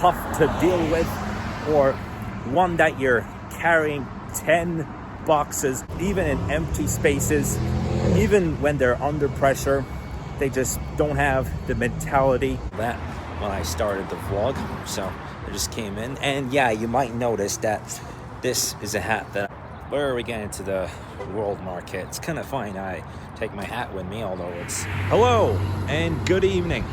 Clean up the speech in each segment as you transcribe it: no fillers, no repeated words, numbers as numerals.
tough to deal with, or one that you're carrying 10 boxes, even in empty spaces, even when they're under pressure. They just don't have the mentality. That when I started the vlog, so I just came in, and yeah, you might notice that this is a hat that, where are we getting to the world market? It's kind of fine. I take my hat with me, although it's... Hello and good evening.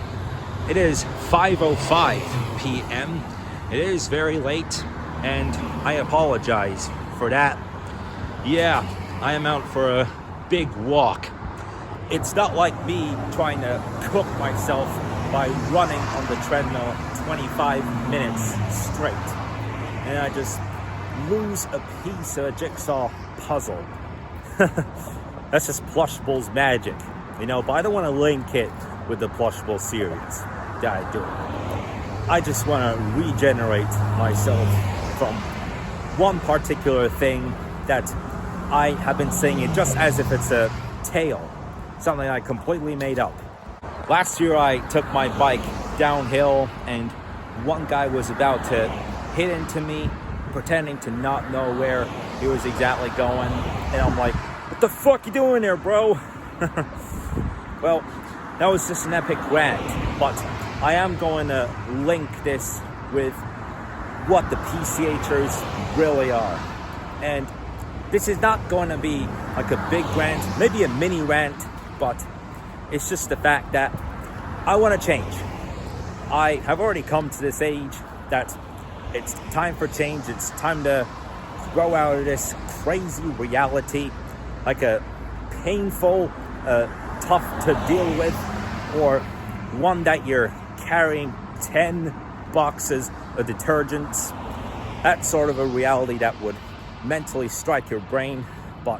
It is 5:05 p.m. It is very late, and I apologize for that. Yeah, I am out for a big walk. It's not like me trying to cook myself by running on the treadmill 25 minutes straight, and I just lose a piece of a jigsaw puzzle. That's just Plushball's magic, you know. But I don't want to link it with the Plushball series that I do. I just want to regenerate myself from one particular thing that I have been saying it just as if it's a tale, something I completely made up. Last year I took my bike downhill, and one guy was about to hit into me, pretending to not know where he was exactly going, and I'm like, what the fuck you doing there, bro? Well, that was just an epic rant, but I am going to link this with what the PCHers really are. And this is not going to be like a big rant, maybe a mini rant, but it's just the fact that I want to change. I have already come to this age that it's time for change. It's time to grow out of this crazy reality, like a painful, tough to deal with, or one that you're carrying 10 boxes of detergents. That's sort of a reality that would mentally strike your brain. But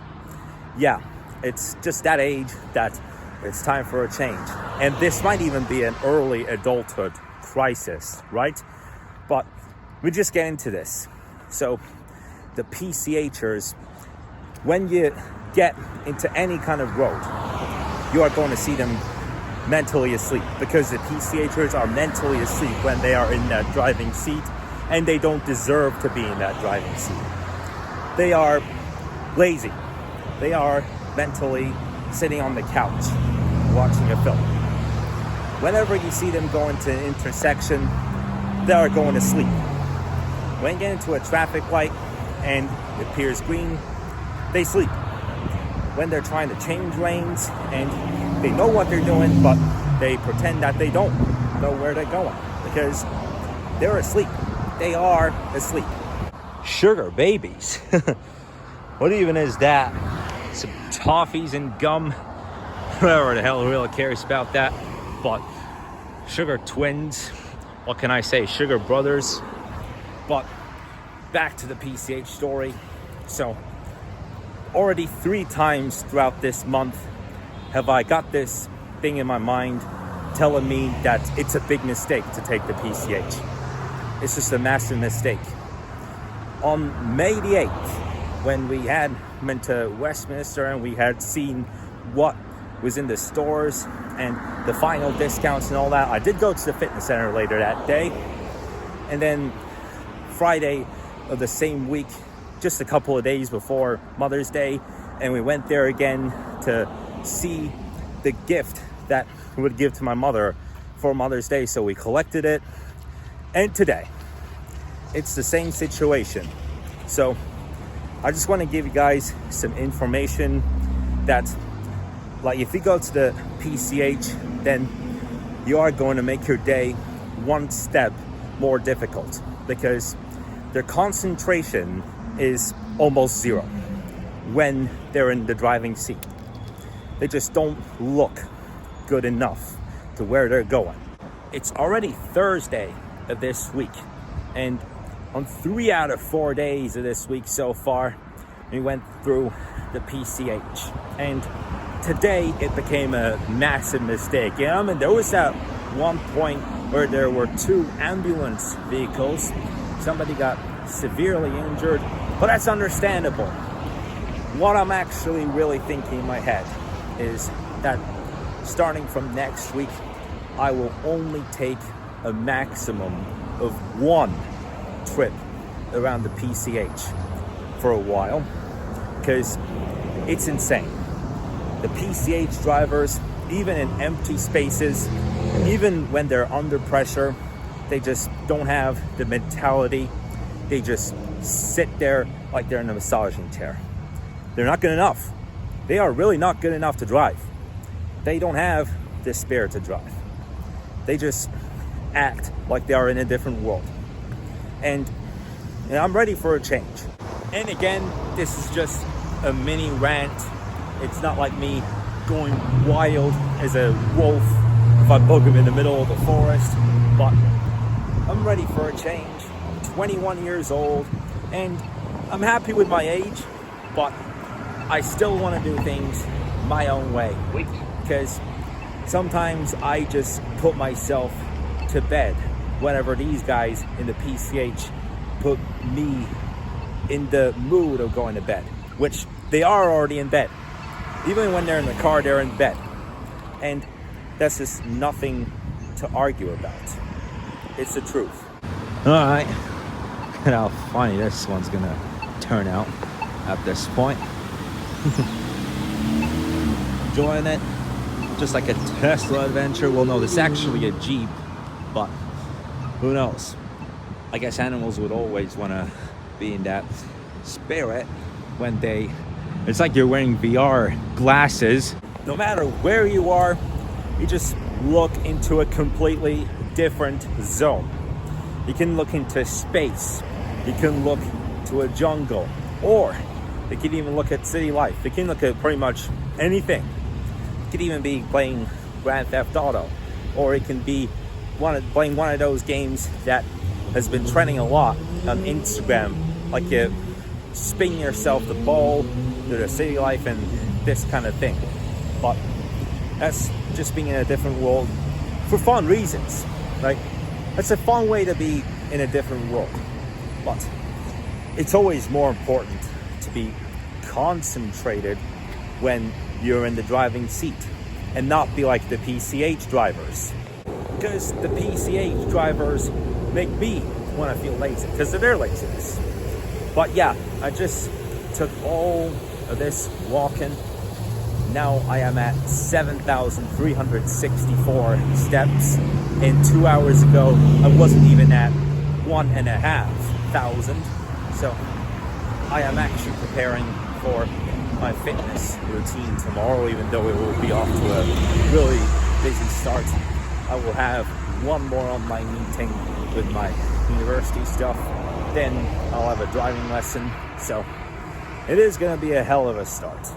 yeah, it's just that age that it's time for a change. And this might even be an early adulthood crisis, right? But we just get into this. So the PCHers, when you get into any kind of road, you are going to see them mentally asleep, because the PCHers are mentally asleep when they are in that driving seat, and they don't deserve to be in that driving seat. They are lazy. They are mentally sitting on the couch watching a film. Whenever you see them go into an intersection, they are going to sleep. When you get into a traffic light and it appears green, they sleep. When they're trying to change lanes and they know what they're doing, but they pretend that they don't know where they're going because they're asleep. They are asleep. Sugar babies. What even is that? Some toffees and gum. Whoever the hell really cares about that. But sugar twins. What can I say? Sugar brothers. But back to the PCH story. So already 3 times throughout this month have I got this thing in my mind telling me that it's a big mistake to take the PCH. It's just a massive mistake. On May the 8th, when we had went to Westminster and we had seen what was in the stores and the final discounts and all that, I did go to the fitness center later that day. And then Friday of the same week, just a couple of days before Mother's Day, and we went there again to see the gift that we would give to my mother for Mother's Day. So we collected it, and today it's the same situation. So I just want to give you guys some information that, like, if you go to the PCH, then you are going to make your day one step more difficult, because their concentration is almost zero when they're in the driving seat. They just don't look good enough to where they're going. It's already Thursday of this week, and on 3 out of 4 days of this week so far, we went through the PCH, and today it became a massive mistake. Yeah, I mean, there was that one point where there were 2 ambulance vehicles. Somebody got severely injured, but that's understandable. What I'm actually really thinking in my head is that starting from next week, I will only take a maximum of one trip around the PCH for a while, because it's insane. The PCH drivers, even in empty spaces, even when they're under pressure, they just don't have the mentality. They just sit there like they're in a massaging chair. They're not good enough. They are really not good enough to drive. They don't have the spirit to drive. They just act like they are in a different world. And I'm ready for a change. And again, this is just a mini rant. It's not like me going wild as a wolf if I bug him in the middle of the forest, but I'm ready for a change. I'm 21 years old and I'm happy with my age, but I still want to do things my own way, because sometimes I just put myself to bed whenever these guys in the PCH put me in the mood of going to bed, which they are already in bed. Even when they're in the car, they're in bed. And that's just nothing to argue about. It's the truth. All right. And how funny this one's gonna turn out at this point. Enjoying it. Just like a Tesla adventure. Well, no, this is actually a Jeep, but who knows? I guess animals would always want to be in that spirit when it's like you're wearing VR glasses. No matter where you are, you just look into a completely different zone. You can look into space. You can look to a jungle, or you can even look at city life. You can look at pretty much anything. It could even be playing Grand Theft Auto, or it can be playing one of those games that has been trending a lot on Instagram, like you spin yourself the ball to the city life and this kind of thing. But that's just being in a different world for fun reasons. Like, that's a fun way to be in a different world. But it's always more important to be concentrated when you're in the driving seat and not be like the PCH drivers. Because the PCH drivers make me want to feel lazy because of their laziness. But yeah, I just took all of this walking. Now I am at 7,364 steps. And 2 hours ago, I wasn't even at 1,500. So I am actually preparing for my fitness routine tomorrow, even though it will be off to a really busy start. I will have one more online meeting with my university stuff. Then I'll have a driving lesson. So it is going to be a hell of a start.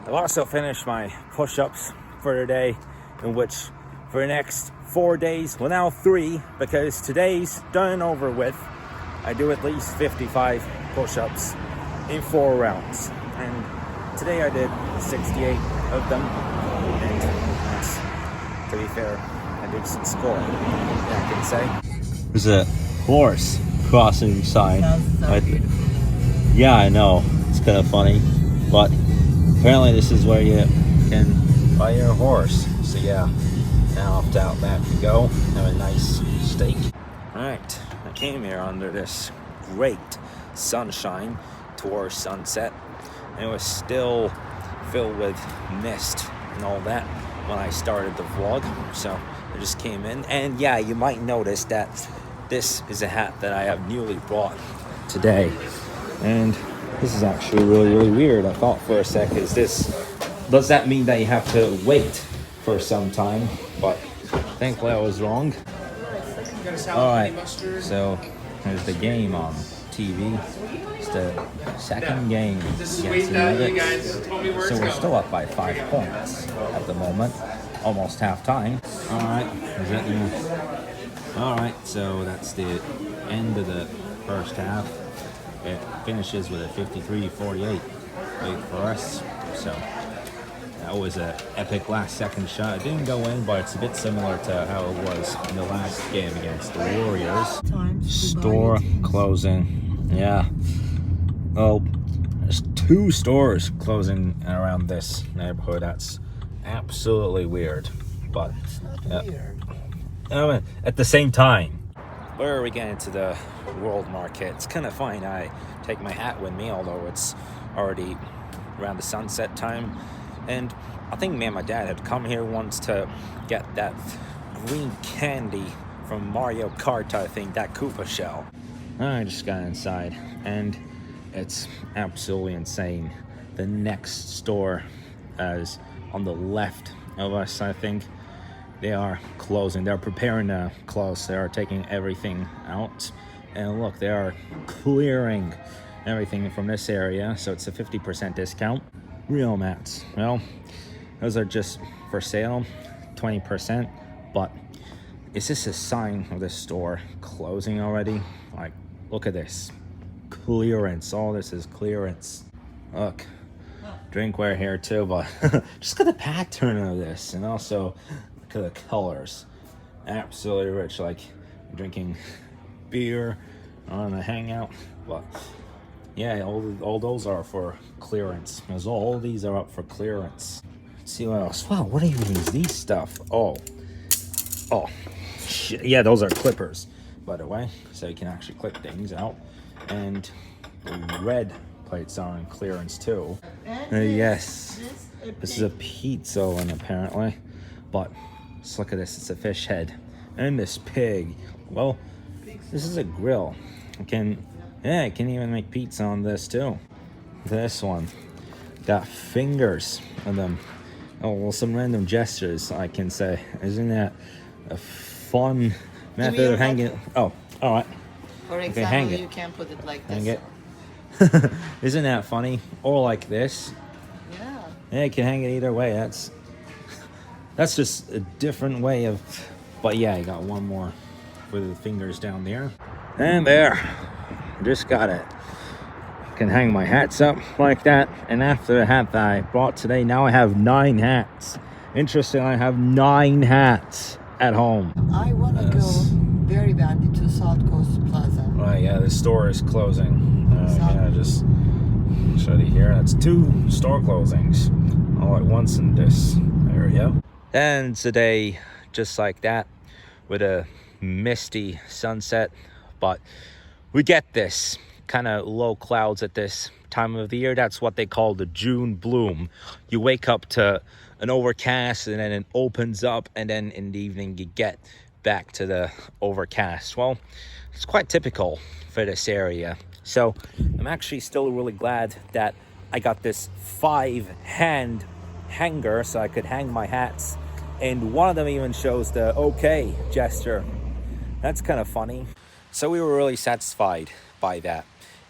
I've also finished my push-ups for today, in which for the next 4 days, well now 3, because today's done and over with, I do at least 55 push-ups in 4 rounds. And today I did 68 of them, and that's, to be fair, a decent score, I can say. There's a horse crossing sign. So beautiful. Yeah, I know. It's kind of funny, but apparently this is where you can buy your horse. So yeah, now off to Outback we go. Have a nice steak. Alright, I came here under this great sunshine towards sunset. And it was still filled with mist and all that when I started the vlog. So I just came in, and yeah, you might notice that this is a hat that I have newly bought today. And this is actually really weird. I thought for a sec, does that mean that you have to wait for some time? But thankfully I was wrong. Alright, so there's the game on TV. It's the second game against the Nuggets. So we're still up by 5 points at the moment. Almost half time. Alright, so that's the end of the first half. It finishes with a 53-48 lead for us. So that was an epic last second shot. It didn't go in, but it's a bit similar to how it was in the last game against the Warriors. Store closing. Yeah. Well, there's 2 stores closing around this neighborhood. That's absolutely weird. But weird. at the same time, Where are we getting to the world market? It's kind of fine. I take my hat with me, although it's already around the sunset time. And I think me and my dad had come here once to get that green candy from Mario Kart, I think, that Koopa shell. I just got inside, and it's absolutely insane. The next store is on the left of us, I think. They are closing. They're preparing to close. They are taking everything out. And look, they are clearing everything from this area. So it's a 50% discount. Real mats. Well, those are just for sale, 20%. But is this a sign of the store closing already? Like, look at this. Clearance. All this is clearance. Look. Drinkware here too, but just look at the pattern of this. And also, look at the colors. Absolutely rich, like drinking beer on a hangout. But yeah, all those are for clearance. Because all these are up for clearance. Let's see what else. Wow, what even is these stuff? Oh, shit. Yeah, those are clippers, by the way. So you can actually clip things out. And the red plates are on clearance too. Yes, this is a pizza oven apparently, but just look at this. It's a fish head and this pig. Well, this is a grill. I can even make pizza on this too. This one got fingers on them. Oh, well, some random gestures, I can say. Isn't that a fun method of hanging? Oh, all right. For example, you can put it like this. Hang it. Isn't that funny? Or like this. Yeah, you can hang it either way. That's just a different way of. But yeah, I got one more with the fingers down there. And there. Just got it. Can hang my hats up like that. And after the hat that I bought today, now I have 9 hats. Interesting, I have 9 hats at home. I want to go very badly to South Coast Plaza. Oh yeah, the store is closing. Yeah, just show you here. That's 2 store closings all at once in this area. And it's a day just like that with a misty sunset, but we get this kind of low clouds at this time of the year. That's what they call the June bloom. You wake up to an overcast and then it opens up, and then in the evening you get back to the overcast. Well, it's quite typical for this area. So I'm actually still really glad that I got this 5-hand hanger so I could hang my hats. And one of them even shows the okay gesture. That's kind of funny. So we were really satisfied by that.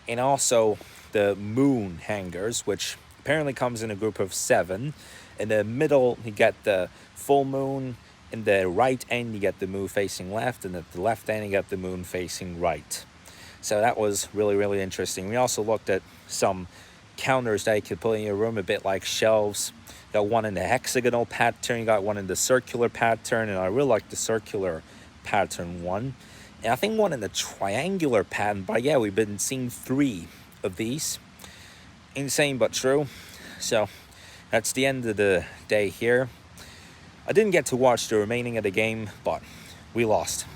And also the moon hangers, which apparently comes in a group of 7. In the middle, you get the full moon. In the right end, you get the moon facing left. And at the left end, you get the moon facing right. So that was really, really interesting. We also looked at some counters that you could put in your room, a bit like shelves. You got one in the hexagonal pattern, you got one in the circular pattern, and I really like the circular pattern one. And I think one in the triangular pattern, but yeah, we've been seeing 3 of these. Insane but true. So that's the end of the day here. I didn't get to watch the remaining of the game, but we lost.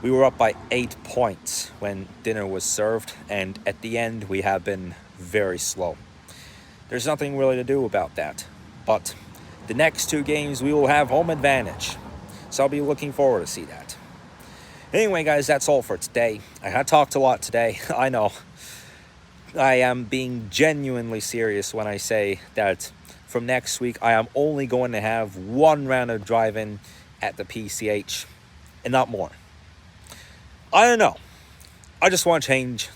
We were up by 8 points when dinner was served, and at the end we have been very slow. There's nothing really to do about that, but the next 2 games we will have home advantage, so I'll be looking forward to see that. Anyway guys, that's all for today. I talked a lot today. I know. I am being genuinely serious when I say that from next week I am only going to have 1 round of driving at the PCH and not more. I don't know. I just want to change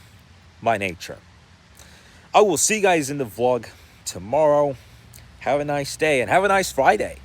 my nature. I will see you guys in the vlog tomorrow. Have a nice day and have a nice Friday.